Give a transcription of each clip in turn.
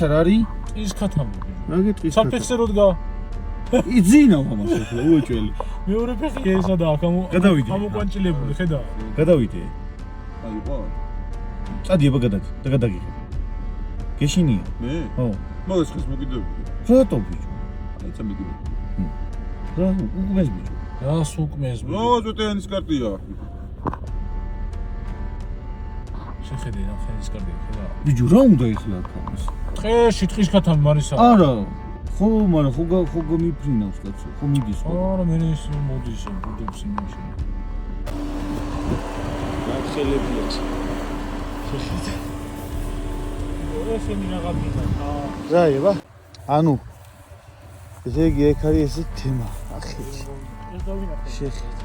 ეს არ არის? ტყის ქათამი. რაგე ტყის ქათამი? საფეხზე რო დგა. იძინა მამას ახლა უეჭველი. მეორე ფეხი ესა და აქ ამოკვანჭილებული, ხედა. გადავიდე. აი ყო. წადი აბა გადაგიღე. გეშინია? მე? ხო. მაგას ხეს მოგიდებული. რატო ბიჭო? აი ცა მიგიდები. რა უკმეს ბიჭო? რას უკმეს? რა წუთიანის კარტია. შეხედე რა ფენის კარტია, ხედა. ბიჭო რა უნდა ეხლა აქ? ტყეში ტყის ქათამი მარისა. არა. ხო, მაგრამ ხო გამიფრინავს კაცო, ხო მიდის ხო? არა, მე ის მოდის ბუდობს იმაში. გახელებია. შეხედე. ესენი რაღა მითხა. რა ება? ანუ ესე იგი ეგ არის ეს თემა, ახიჩი. ეს დავინახე. შეხედე.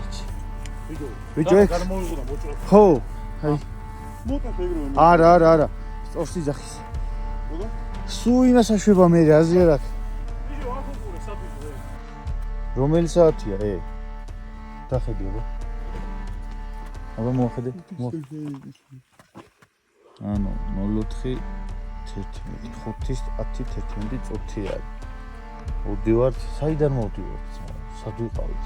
ბიჭო, გამოვიღო და მოჭრა. ხო, აი. მოკეთ ეგრევე. არა. სწორ სიძახის. როგორ? სუინა საშვება მე აზიარაკ. ბიჭო, აქ უყურე საფიქრე. რომელი საათია, დახედი აბა. აბა მოახედე. ანუ 04 11 5-ის 10 11 წუთი არის. მოდივართ, საიდან მოდივართ? სად ვიყავით?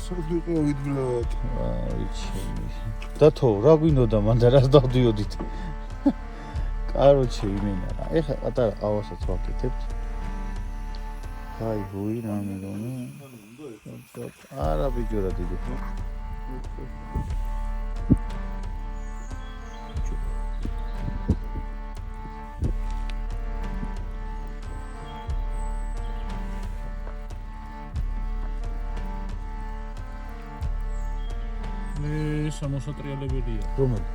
სად ვიყავით ბრატ? აი ჩემი. დათო, რა გვინდოდა მან და რას დავდიოდით? კაროჩე იმენა რა. ეხა პატარა ყავასაც ვაკეთებთ. აი, ვუი რა მეგონა. არა ბიჭო რა დიდი. მე სამოსატრიალებელია. რომელი?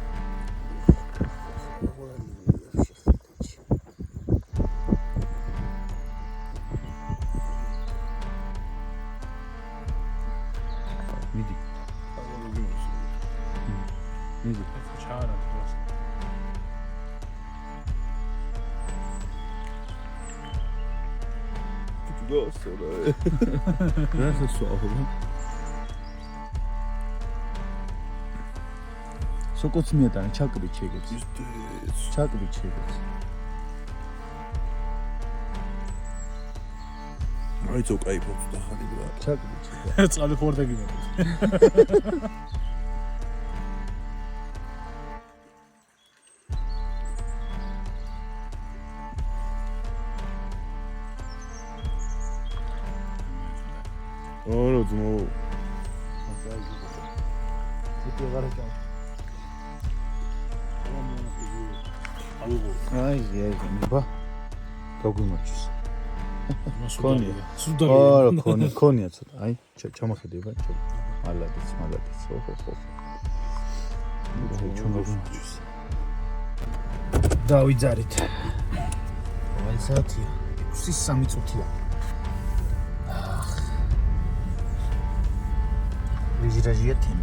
მიდი. მიდი. ჩაარა დღეს. გასწორე. რა ხსოვდა? სოკოც მიატანა ჩაკრით შეგეც. ჩაკრით შეგეც. აი წო кайფობს და ხალი ბრატ. ჩაკრით. წყალი ხორდა გიმო. ორო ძმო. ცოტა გარეკა. აი, მიბა. გაგვიმარჯოს. კონია. არა, კონია ცოტა. აი, ჩამოხედება, მალადიც. ხო. ჩვენ გაგვიმარჯოს. დავიძარით. აი, საათია. 6:03 წუთია. ვიჟრაჟია თემა.